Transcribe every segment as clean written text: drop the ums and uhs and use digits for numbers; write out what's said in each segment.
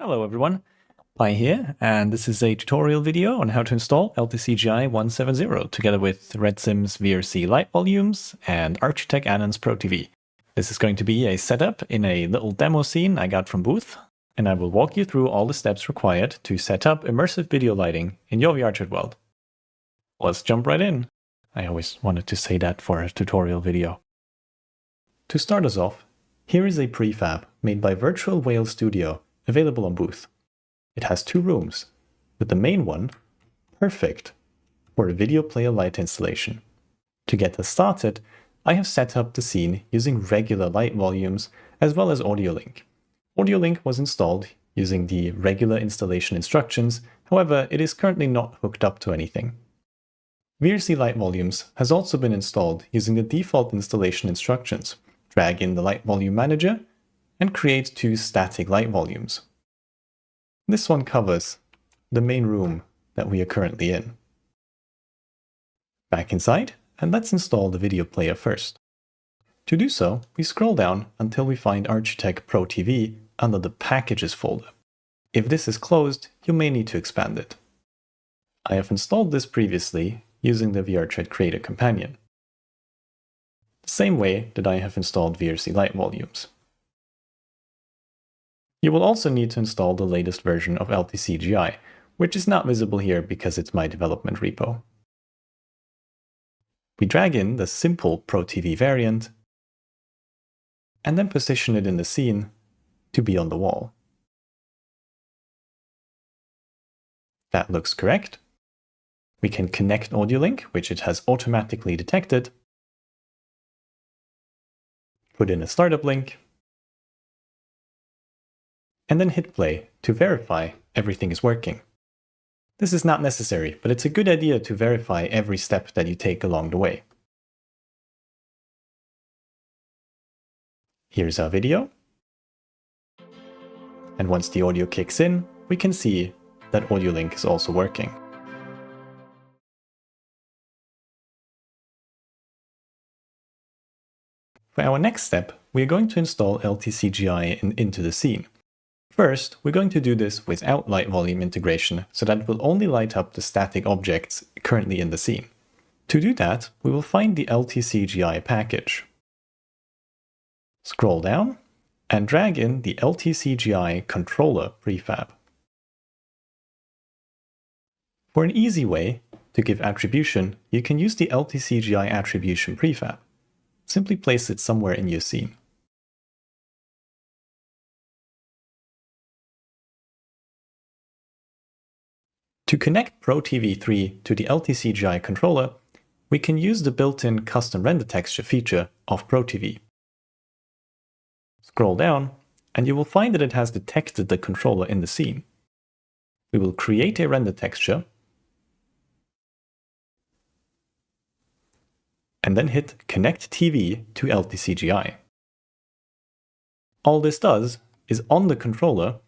Hello everyone, Pi here, and this is a tutorial video on how to install LTCGI 170 together with RedSim's VRC light volumes and Architect Annon's Pro TV. This is going to be a setup in a little demo scene I got from Booth, and I will walk you through all the steps required to set up immersive video lighting in your VRChat world. Let's jump right in. I always wanted to say that for a tutorial video. To start us off, here is a prefab made by Virtual Whale Studio, available on Booth. It has two rooms, with the main one perfect for a video player light installation. To get us started, I have set up the scene using regular light volumes as well as AudioLink. AudioLink was installed using the regular installation instructions, however, it is currently not hooked up to anything. VRC light volumes has also been installed using the default installation instructions. Drag in the light volume manager and create two static light volumes. This one covers the main room that we are currently in. Back inside, and let's install the video player first. To do so, we scroll down until we find Architect Pro TV under the Packages folder. If this is closed, you may need to expand it. I have installed this previously using the VRChat Creator Companion, the same way that I have installed VRC light volumes. You will also need to install the latest version of LTCGI, which is not visible here because it's my development repo. We drag in the simple Pro TV variant and then position it in the scene to be on the wall. That looks correct. We can connect AudioLink, which it has automatically detected, put in a startup link, and then hit play to verify everything is working. This is not necessary, but it's a good idea to verify every step that you take along the way. Here's our video. And once the audio kicks in, we can see that AudioLink is also working. For our next step, we are going to install LTCGI into the scene. First, we're going to do this without light volume integration, so that it will only light up the static objects currently in the scene. To do that, we will find the LTCGI package. Scroll down and drag in the LTCGI controller prefab. For an easy way to give attribution, you can use the LTCGI attribution prefab. Simply place it somewhere in your scene. To connect Pro TV 3 to the LTCGI controller, we can use the built-in custom render texture feature of Pro TV. Scroll down, and you will find that it has detected the controller in the scene. We will create a render texture, and then hit Connect TV to LTCGI. All this does is on the controller,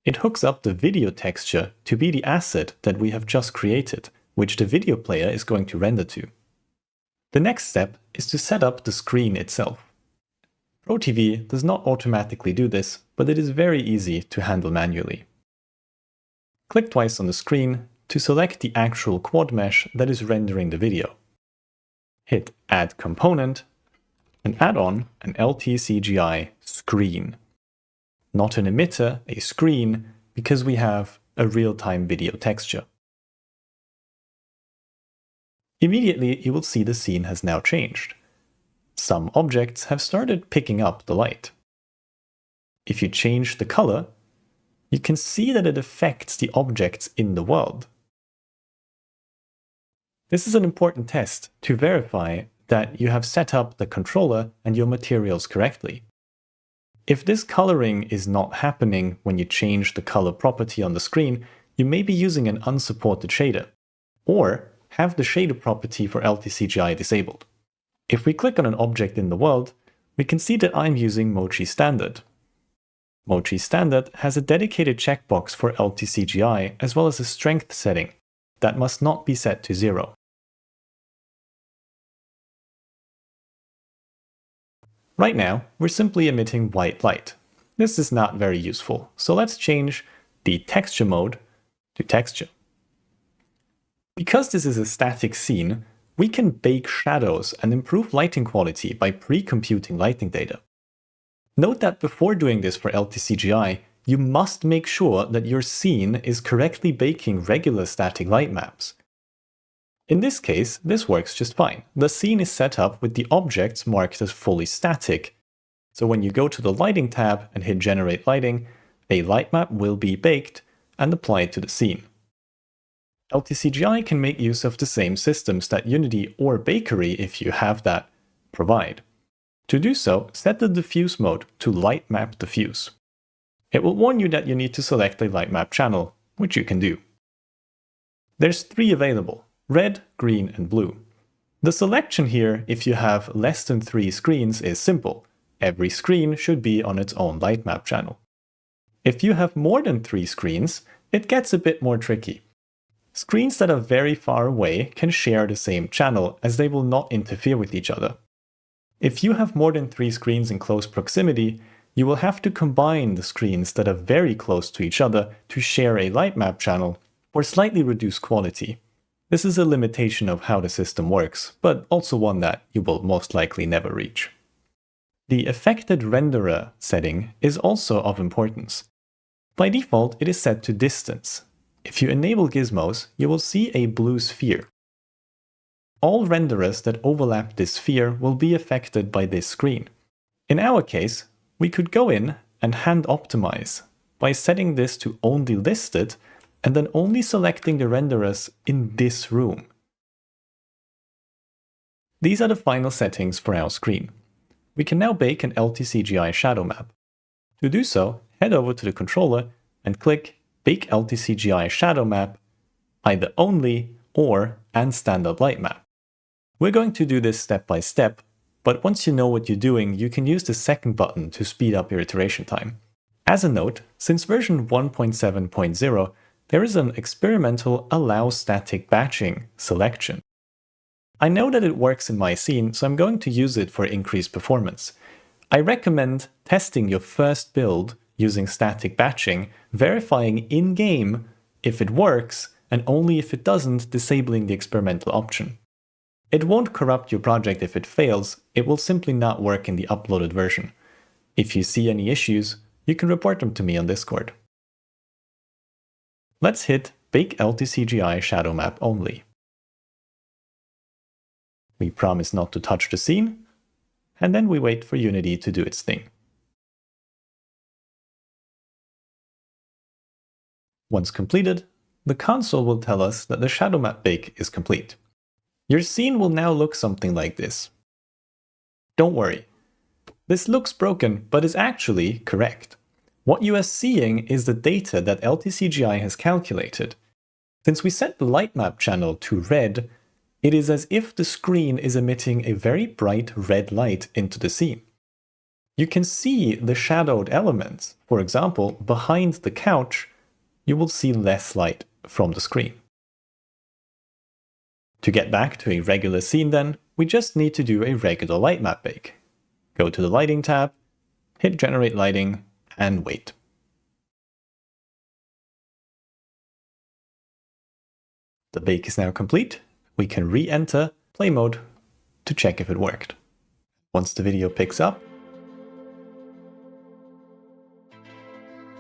it hooks up the video texture to be the asset that we have just created, which the video player is going to render to. The next step is to set up the screen itself. Pro TV does not automatically do this, but it is very easy to handle manually. Click twice on the screen to select the actual quad mesh that is rendering the video. Hit Add Component and add on an LTCGI screen. Not an emitter, a screen, because we have a real-time video texture. Immediately, you will see the scene has now changed. Some objects have started picking up the light. If you change the color, you can see that it affects the objects in the world. This is an important test to verify that you have set up the controller and your materials correctly. If this coloring is not happening when you change the color property on the screen, you may be using an unsupported shader, or have the shader property for LTCGI disabled. If we click on an object in the world, we can see that I'm using Mochi Standard. Mochi Standard has a dedicated checkbox for LTCGI as well as a strength setting that must not be set to 0. Right now, we're simply emitting white light. This is not very useful, so let's change the texture mode to texture. Because this is a static scene, we can bake shadows and improve lighting quality by pre-computing lighting data. Note that before doing this for LTCGI, you must make sure that your scene is correctly baking regular static light maps. In this case, this works just fine. The scene is set up with the objects marked as fully static. So when you go to the Lighting tab and hit Generate Lighting, a light map will be baked and applied to the scene. LTCGI can make use of the same systems that Unity or Bakery, if you have that, provide. To do so, set the diffuse mode to Light Map Diffuse. It will warn you that you need to select a light map channel, which you can do. There's 3 available: red, green, and blue. The selection here, if you have less than 3 screens, is simple. Every screen should be on its own light map channel. If you have more than 3 screens, it gets a bit more tricky. Screens that are very far away can share the same channel, as they will not interfere with each other. If you have more than 3 screens in close proximity, you will have to combine the screens that are very close to each other to share a light map channel, or slightly reduce quality. This is a limitation of how the system works, but also one that you will most likely never reach. The affected renderer setting is also of importance. By default, it is set to distance. If you enable gizmos, you will see a blue sphere. All renderers that overlap this sphere will be affected by this screen. In our case, we could go in and hand optimize by setting this to only listed and then only selecting the renderers in this room. These are the final settings for our screen. We can now bake an LTCGI shadow map. To do so, head over to the controller and click Bake LTCGI Shadow Map, either Only or and Standard Light Map. We're going to do this step by step, but once you know what you're doing, you can use the second button to speed up your iteration time. As a note, since version 1.7.0, there is an experimental Allow Static Batching selection. I know that it works in my scene, so I'm going to use it for increased performance. I recommend testing your first build using static batching, verifying in-game if it works, and only if it doesn't, disabling the experimental option. It won't corrupt your project if it fails, it will simply not work in the uploaded version. If you see any issues, you can report them to me on Discord. Let's hit Bake LTCGI Shadow Map Only. We promise not to touch the scene, and then we wait for Unity to do its thing. Once completed, the console will tell us that the shadow map bake is complete. Your scene will now look something like this. Don't worry, this looks broken, but is actually correct. What you are seeing is the data that LTCGI has calculated. Since we set the light map channel to red, it is as if the screen is emitting a very bright red light into the scene. You can see the shadowed elements. For example, behind the couch, you will see less light from the screen. To get back to a regular scene then, we just need to do a regular light map bake. Go to the Lighting tab, hit Generate Lighting, and wait. The bake is now complete. We can re-enter play mode to check if it worked. Once the video picks up,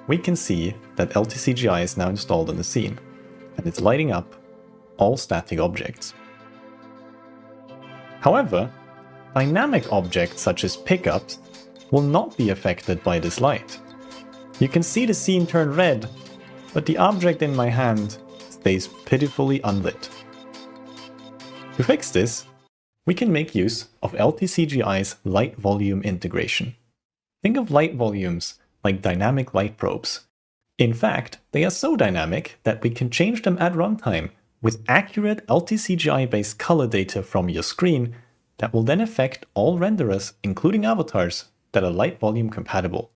we can see that LTCGI is now installed in the scene, and it's lighting up all static objects. However, dynamic objects such as pickups will not be affected by this light. You can see the scene turn red, but the object in my hand stays pitifully unlit. To fix this, we can make use of LTCGI's light volume integration. Think of light volumes like dynamic light probes. In fact, they are so dynamic that we can change them at runtime with accurate LTCGI-based color data from your screen that will then affect all renderers, including avatars, that are light volume compatible.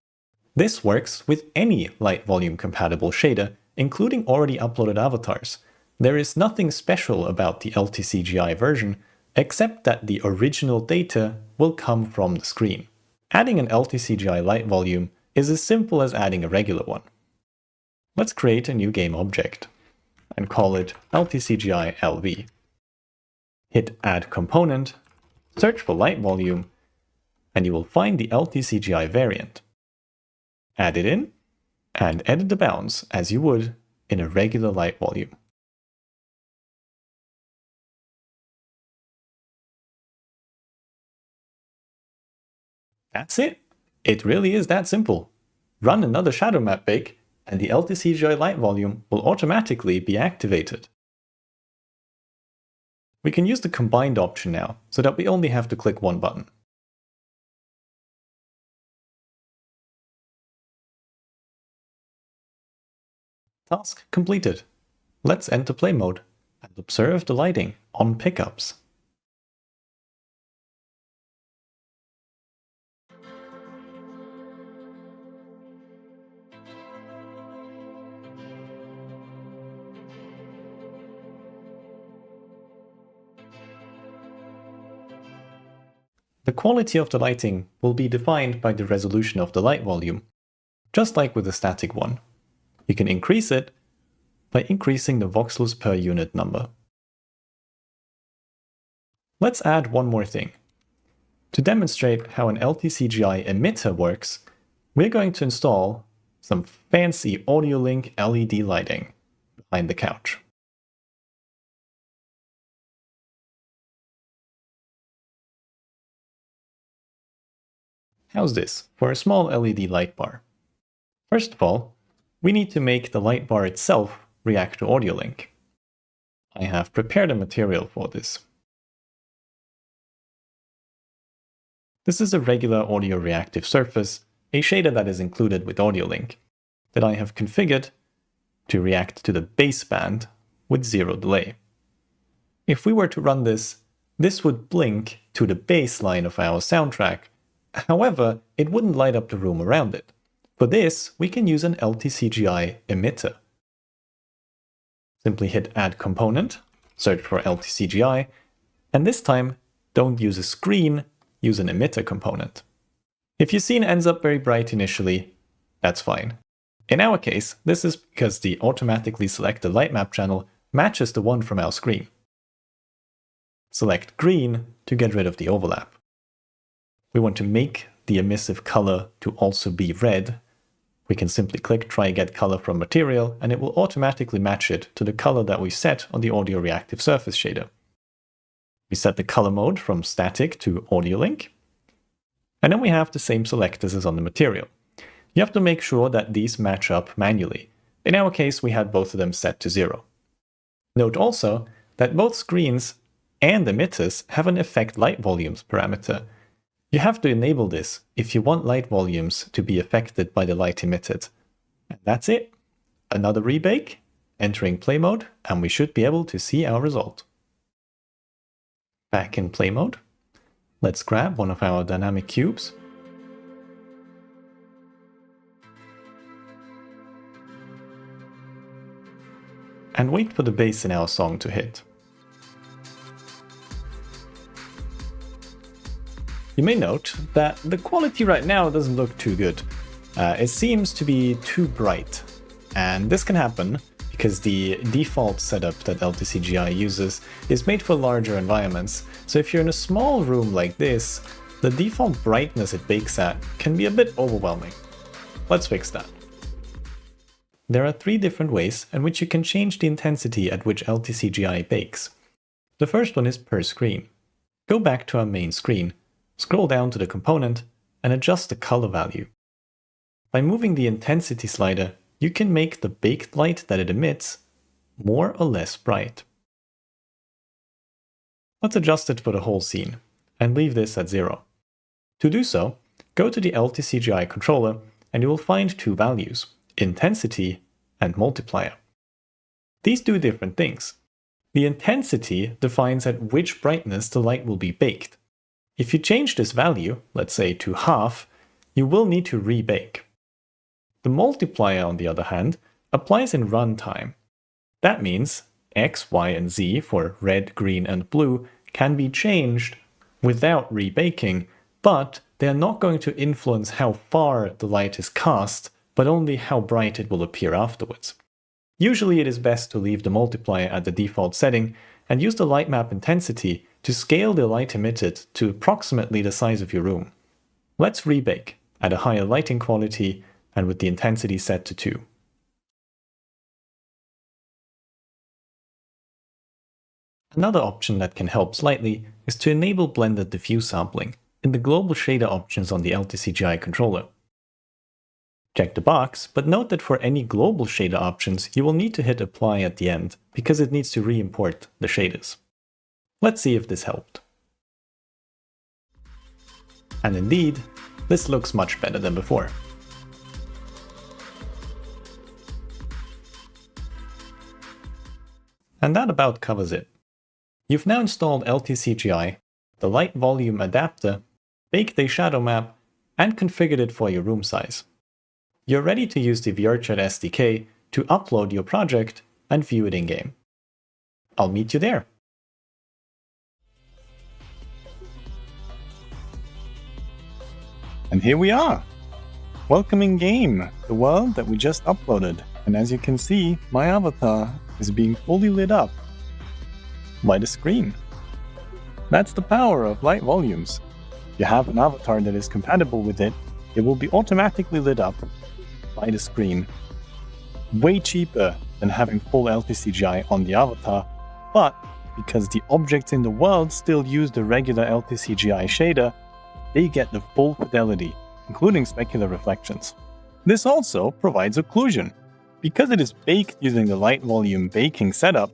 This works with any light volume compatible shader, including already uploaded avatars. There is nothing special about the LTCGI version, except that the original data will come from the screen. Adding an LTCGI light volume is as simple as adding a regular one. Let's create a new game object and call it LTCGI LV. Hit Add Component, search for light volume, and you will find the LTCGI variant. Add it in, and edit the bounds as you would in a regular light volume. That's it! It really is that simple. Run another shadow map bake, and the LTCGI light volume will automatically be activated. We can use the combined option now, so that we only have to click one button. Task completed. Let's enter play mode and observe the lighting on pickups. The quality of the lighting will be defined by the resolution of the light volume, just like with the static one. You can increase it by increasing the voxels per unit number. Let's add one more thing. To demonstrate how an LTCGI emitter works, we're going to install some fancy AudioLink LED lighting behind the couch. How's this for a small LED light bar? First of all, we need to make the light bar itself react to AudioLink. I have prepared a material for this. This is a regular audio reactive surface, a shader that is included with AudioLink, that I have configured to react to the baseband with 0 delay. If we were to run this, this would blink to the bass line of our soundtrack. However, it wouldn't light up the room around it. For this, we can use an LTCGI emitter. Simply hit Add Component, search for LTCGI, and this time, don't use a screen, use an emitter component. If your scene ends up very bright initially, that's fine. In our case, this is because the automatically selected light map channel matches the one from our screen. Select green to get rid of the overlap. We want to make the emissive color to also be red. We can simply click Try Get Color from Material, and it will automatically match it to the color that we set on the audio reactive surface shader. We set the color mode from static to AudioLink, and then we have the same selectors as on the material. You have to make sure that these match up manually. In our case, we had both of them set to 0. Note also that both screens and emitters have an effect light volumes parameter. You have to enable this if you want light volumes to be affected by the light emitted. And that's it. Another rebake, entering play mode, and we should be able to see our result. Back in play mode, let's grab one of our dynamic cubes. And wait for the bass in our song to hit. You may note that the quality right now doesn't look too good. It seems to be too bright. And this can happen because the default setup that LTCGI uses is made for larger environments. So if you're in a small room like this, the default brightness it bakes at can be a bit overwhelming. Let's fix that. There are 3 different ways in which you can change the intensity at which LTCGI bakes. The first one is per screen. Go back to our main screen. Scroll down to the component and adjust the color value. By moving the intensity slider, you can make the baked light that it emits more or less bright. Let's adjust it for the whole scene and leave this at 0. To do so, go to the LTCGI controller and you will find 2 values, intensity and multiplier. These do different things. The intensity defines at which brightness the light will be baked. If you change this value, let's say to half, you will need to rebake. The multiplier, on the other hand, applies in runtime. That means X, Y, and Z for red, green, and blue can be changed without rebaking, but they are not going to influence how far the light is cast but only how bright it will appear afterwards. Usually it is best to leave the multiplier at the default setting and use the light map intensity to scale the light emitted to approximately the size of your room. Let's rebake at a higher lighting quality and with the intensity set to 2. Another option that can help slightly is to enable blended diffuse sampling in the global shader options on the LTCGI controller. Check the box, but note that for any global shader options, you will need to hit apply at the end because it needs to re-import the shaders. Let's see if this helped. And indeed, this looks much better than before. And that about covers it. You've now installed LTCGI, the light volume adapter, baked a shadow map, and configured it for your room size. You're ready to use the VRC SDK to upload your project and view it in-game. I'll meet you there. And here we are! Welcome in game, the world that we just uploaded. And as you can see, my avatar is being fully lit up by the screen. That's the power of light volumes. If you have an avatar that is compatible with it, it will be automatically lit up by the screen. Way cheaper than having full LTCGI on the avatar, but because the objects in the world still use the regular LTCGI shader, they get the full fidelity, including specular reflections. This also provides occlusion. Because it is baked using the light volume baking setup,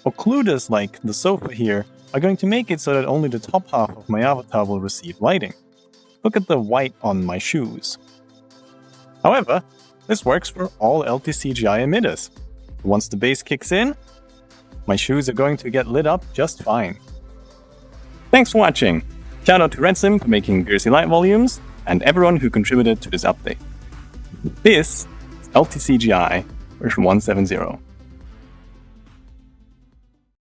occluders like the sofa here are going to make it so that only the top half of my avatar will receive lighting. Look at the white on my shoes. However, this works for all LTCGI emitters. Once the base kicks in, my shoes are going to get lit up just fine. Thanks for watching! Shout out to RedSim for making VRC light volumes, and everyone who contributed to this update. This is LTCGI version 170.